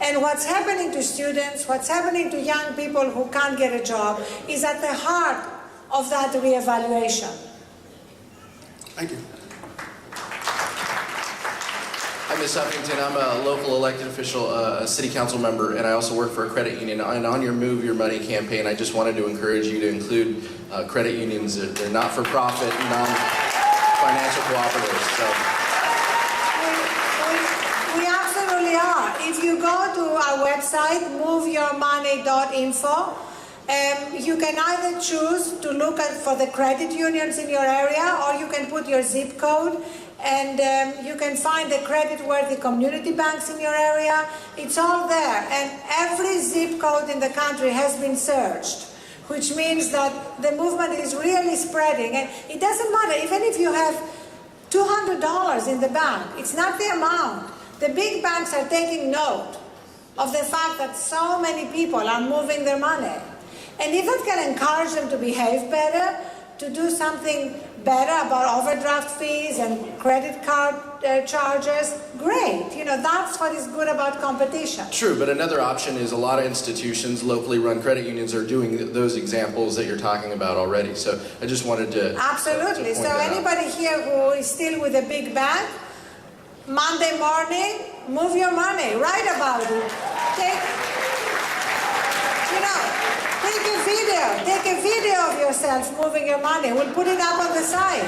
And what's happening to students, what's happening to young people who can't get a job is at the heart of that reevaluation. Thank you. Hi, Ms. Huffington. I'm a local elected official, a city council member, and I also work for a credit union. And on your Move Your Money campaign, I just wanted to encourage you to include credit unions. They're not-for-profit, non-financial cooperatives. So. We absolutely are. If you go to our website, moveyourmoney.info, you can either choose to look for the credit unions in your area, or you can put your zip code, and you can find the credit-worthy community banks in your area. It's all there, and every zip code in the country has been searched, which means that the movement is really spreading. And it doesn't matter, even if you have $200 in the bank, it's not the amount. The big banks are taking note of the fact that so many people are moving their money. And if that can encourage them to behave better, to do something better about overdraft fees and credit card charges, great. You know, that's what is good about competition. True, but another option is a lot of institutions, locally run credit unions, are doing those examples that you're talking about already. So I just wanted to Absolutely. To point that anybody here who is still with a big bank, Monday morning, move your money. Write about it. Take a video of yourself moving your money. We'll put it up on the site.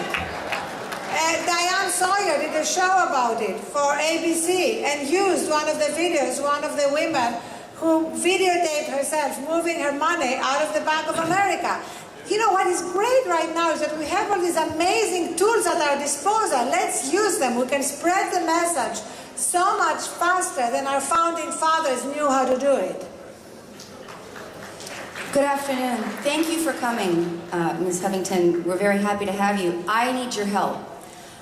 Diane Sawyer did a show about it for ABC and used one of the videos, one of the women who videotaped herself moving her money out of the Bank of America. You know, what is great right now is that we have all these amazing tools at our disposal. Let's use them. We can spread the message so much faster than our founding fathers knew how to do it. Good afternoon. Thank you for coming, Ms. Huffington. We're very happy to have you. I need your help.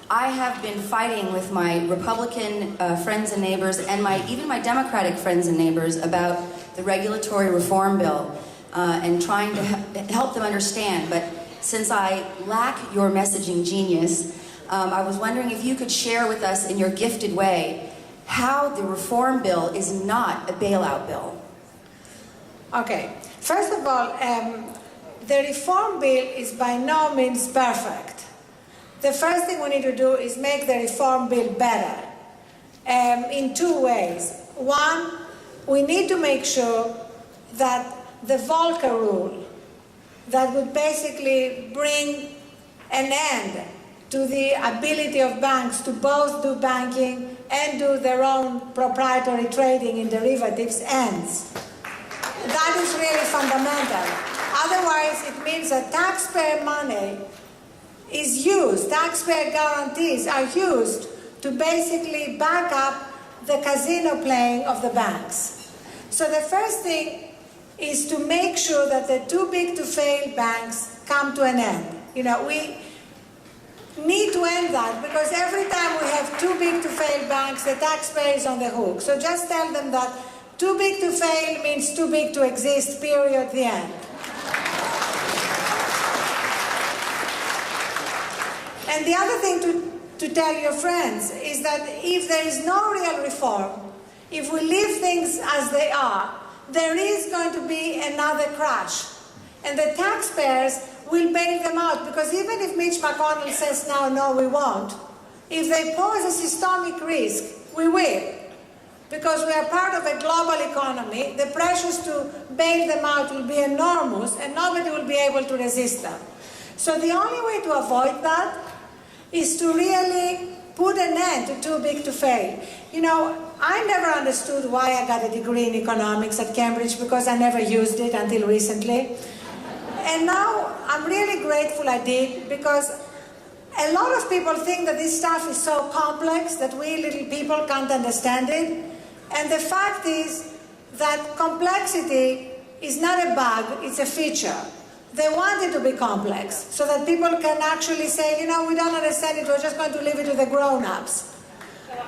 I have been fighting with my Republican friends and neighbors and even my Democratic friends and neighbors about the regulatory reform bill and trying to help them understand. But since I lack your messaging genius, I was wondering if you could share with us in your gifted way how the reform bill is not a bailout bill. Okay. First of all, the reform bill is by no means perfect. The first thing we need to do is make the reform bill better in two ways. One, we need to make sure that the Volcker rule that would basically bring an end to the ability of banks to both do banking and do their own proprietary trading in derivatives ends. That is really fundamental. Otherwise, it means that taxpayer money is used, taxpayer guarantees are used to basically back up the casino playing of the banks. So the first thing is to make sure that the too big to fail banks come to an end. You know, we need to end that because every time we have too big to fail banks, the taxpayer is on the hook. So just tell them that too big to fail means too big to exist, period, the end. And the other thing to tell your friends is that if there is no real reform, if we leave things as they are, there is going to be another crash. And the taxpayers will bail them out, because even if Mitch McConnell says now, no, we won't, if they pose a systemic risk, we will. Because we are part of a global economy, the pressures to bail them out will be enormous and nobody will be able to resist them. So the only way to avoid that is to really put an end to too big to fail. You know, I never understood why I got a degree in economics at Cambridge, because I never used it until recently. And now I'm really grateful I did, because a lot of people think that this stuff is so complex that we little people can't understand it. And the fact is that complexity is not a bug, it's a feature. They want it to be complex so that people can actually say, you know, we don't understand it, we're just going to leave it to the grown-ups.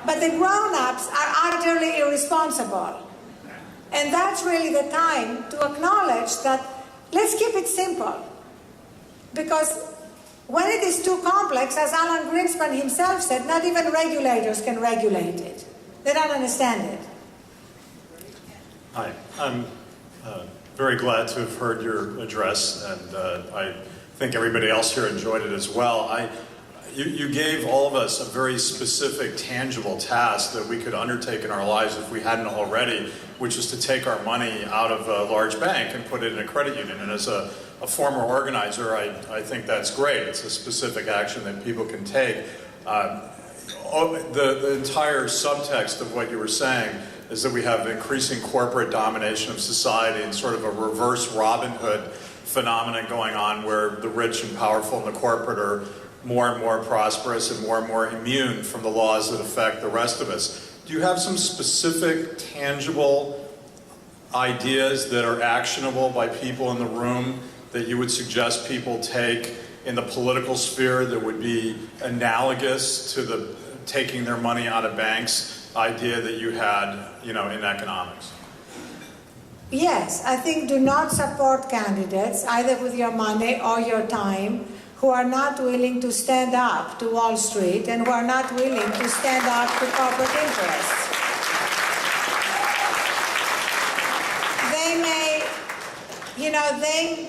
But the grown-ups are utterly irresponsible. And that's really the time to acknowledge that let's keep it simple. Because when it is too complex, as Alan Greenspan himself said, not even regulators can regulate it. They don't understand it. Hi, I'm very glad to have heard your address, and I think everybody else here enjoyed it as well. You gave all of us a very specific, tangible task that we could undertake in our lives if we hadn't already, which is to take our money out of a large bank and put it in a credit union. And as a former organizer, I think that's great. It's a specific action that people can take. The entire subtext of what you were saying is that we have increasing corporate domination of society and sort of a reverse Robin Hood phenomenon going on where the rich and powerful and the corporate are more and more prosperous and more immune from the laws that affect the rest of us. Do you have some specific, tangible ideas that are actionable by people in the room that you would suggest people take in the political sphere that would be analogous to the taking their money out of banks idea that you had, in economics? Yes, I think do not support candidates, either with your money or your time, who are not willing to stand up to Wall Street and who are not willing to stand up to corporate interests. They may,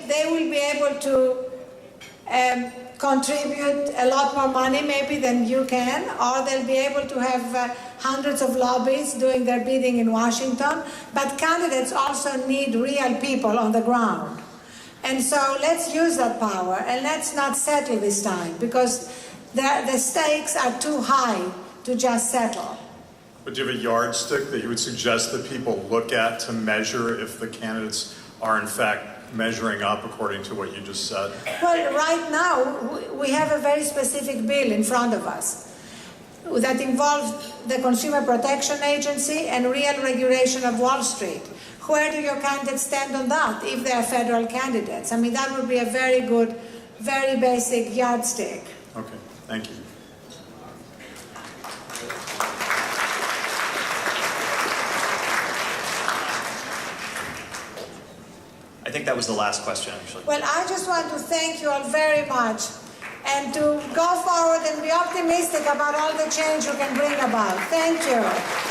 they will be able to contribute a lot more money maybe than you can, or they'll be able to have hundreds of lobbyists doing their bidding in Washington. But candidates also need real people on the ground. And so let's use that power, and let's not settle this time, because the stakes are too high to just settle. But do you have a yardstick that you would suggest that people look at to measure if the candidates are in fact measuring up according to what you just said? Well, right now, we have a very specific bill in front of us that involves the Consumer Protection Agency and real regulation of Wall Street. Where do your candidates stand on that if they are federal candidates? I mean, that would be a very good, very basic yardstick. Okay, thank you. I think that was the last question, actually. Well, I just want to thank you all very much and to go forward and be optimistic about all the change you can bring about. Thank you.